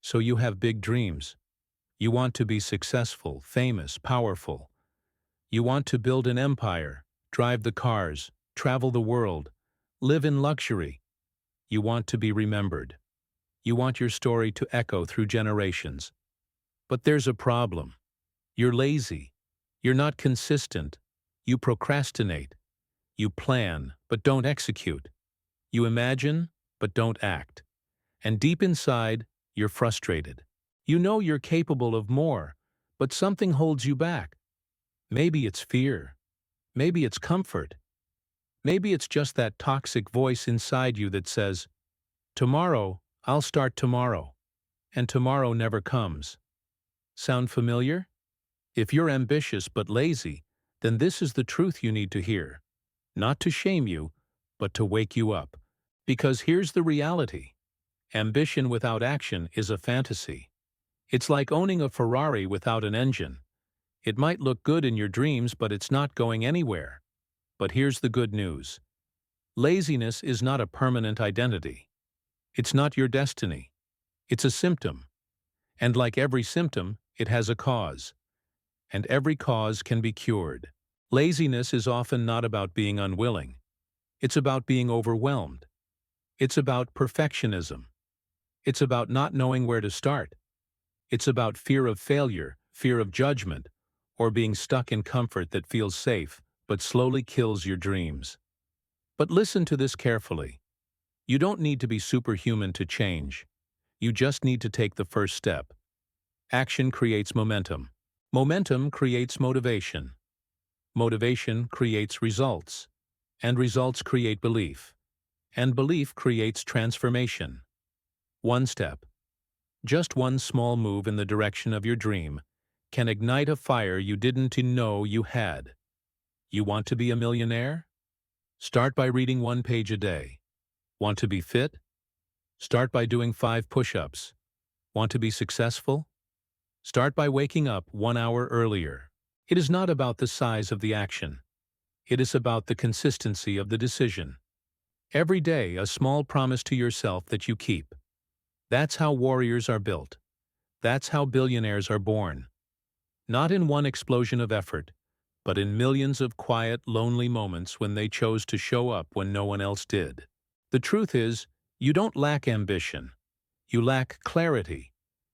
So you have big dreams. You want to be successful, famous, powerful. You want to build an empire, drive the cars, travel the world, live in luxury. You want to be remembered. You want your story to echo through generations. But there's a problem. You're lazy. You're not consistent. You procrastinate. You plan, but don't execute. You imagine, but don't act. And deep inside, you're frustrated. You know you're capable of more, but something holds you back. Maybe it's fear. Maybe it's comfort. Maybe it's just that toxic voice inside you that says, "Tomorrow, I'll start tomorrow." And tomorrow never comes. Sound familiar? If you're ambitious but lazy, then this is the truth you need to hear. Not to shame you, but to wake you up. Because here's the reality. Ambition without action is a fantasy. It's like owning a Ferrari without an engine. It might look good in your dreams, but it's not going anywhere. But here's the good news. Laziness is not a permanent identity. It's not your destiny. It's a symptom. And like every symptom, it has a cause. And every cause can be cured. Laziness is often not about being unwilling. It's about being overwhelmed. It's about perfectionism. It's about not knowing where to start. It's about fear of failure, fear of judgment, or being stuck in comfort that feels safe but slowly kills your dreams. But listen to this carefully. You don't need to be superhuman to change. You just need to take the first step. Action creates momentum. Momentum creates motivation. Motivation creates results. And results create belief. And belief creates transformation. One step, just one small move in the direction of your dream, can ignite a fire you didn't know you had. You want to be a millionaire? Start by reading 1 page a day. Want to be fit? Start by doing 5 push-ups. Want to be successful? Start by waking up 1 hour earlier. It is not about the size of the action. It is about the consistency of the decision. Every day, a small promise to yourself that you keep. That's how warriors are built. That's how billionaires are born. Not in one explosion of effort, but in millions of quiet, lonely moments when they chose to show up when no one else did. The truth is, you don't lack ambition. You lack clarity.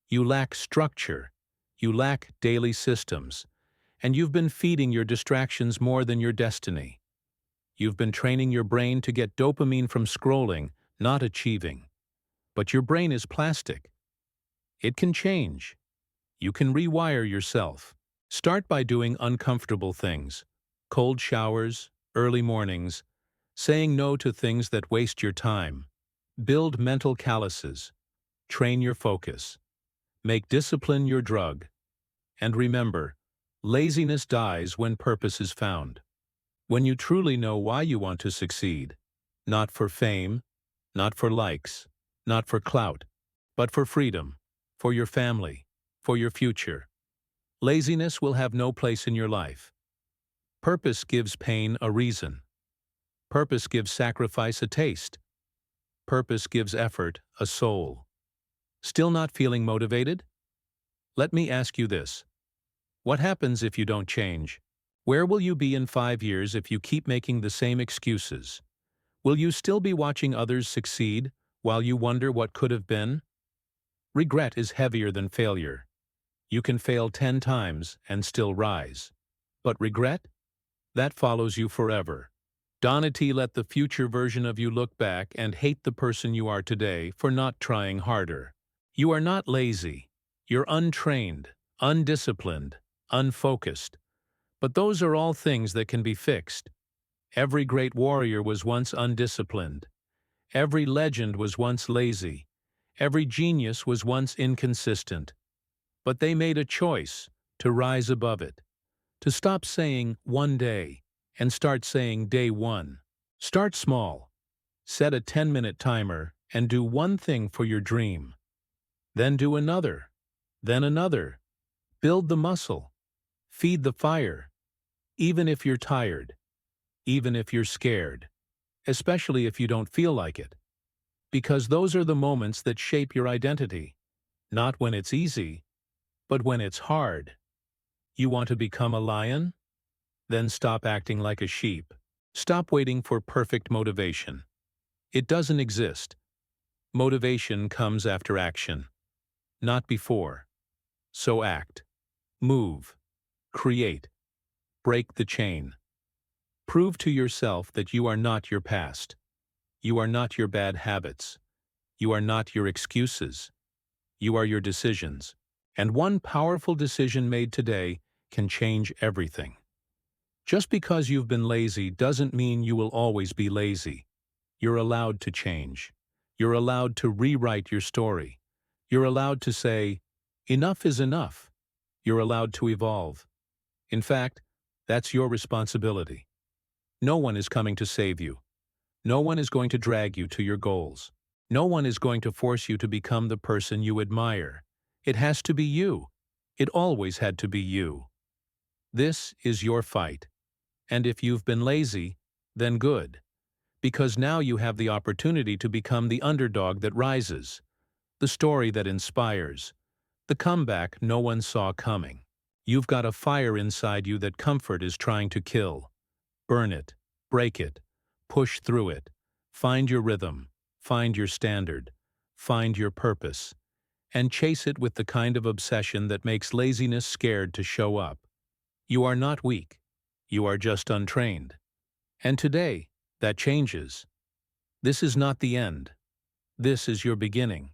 You lack structure. You lack daily systems. And you've been feeding your distractions more than your destiny. You've been training your brain to get dopamine from scrolling, not achieving. But your brain is plastic. It can change. You can rewire yourself. Start by doing uncomfortable things. Cold showers, early mornings, saying no to things that waste your time. Build mental calluses. Train your focus. Make discipline your drug. And remember, laziness dies when purpose is found. When you truly know why you want to succeed. Not for fame, not for likes, not for clout, but for freedom, for your family, for your future. Laziness will have no place in your life. Purpose gives pain a reason. Purpose gives sacrifice a taste. Purpose gives effort a soul. Still not feeling motivated? Let me ask you this. What happens if you don't change? Where will you be in 5 years if you keep making the same excuses? Will you still be watching others succeed while you wonder what could have been? Regret is heavier than failure. You can fail 10 times and still rise. But regret? That follows you forever. Donity, let the future version of you look back and hate the person you are today for not trying harder. You are not lazy. You're untrained, undisciplined, unfocused. But those are all things that can be fixed. Every great warrior was once undisciplined. Every legend was once lazy. Every genius was once inconsistent. But they made a choice to rise above it, to stop saying one day and start saying day one. Start small. Set a 10-minute timer and do one thing for your dream. Then do another. Then another. Build the muscle. Feed the fire. Even if you're tired. Even if you're scared. Especially if you don't feel like it. Because those are the moments that shape your identity. Not when it's easy, but when it's hard. You want to become a lion? Then stop acting like a sheep. Stop waiting for perfect motivation. It doesn't exist. Motivation comes after action, not before. So act, move, create, break the chain. Prove to yourself that you are not your past. You are not your bad habits. You are not your excuses. You are your decisions. And one powerful decision made today can change everything. Just because you've been lazy doesn't mean you will always be lazy. You're allowed to change. You're allowed to rewrite your story. You're allowed to say, enough is enough. You're allowed to evolve. In fact, that's your responsibility. No one is coming to save you. No one is going to drag you to your goals. No one is going to force you to become the person you admire. It has to be you. It always had to be you. This is your fight. And if you've been lazy, then good. Because now you have the opportunity to become the underdog that rises, the story that inspires, the comeback no one saw coming. You've got a fire inside you that comfort is trying to kill. Burn it, break it, push through it, find your rhythm, find your standard, find your purpose, and chase it with the kind of obsession that makes laziness scared to show up. You are not weak. You are just untrained. And today, that changes. This is not the end. This is your beginning.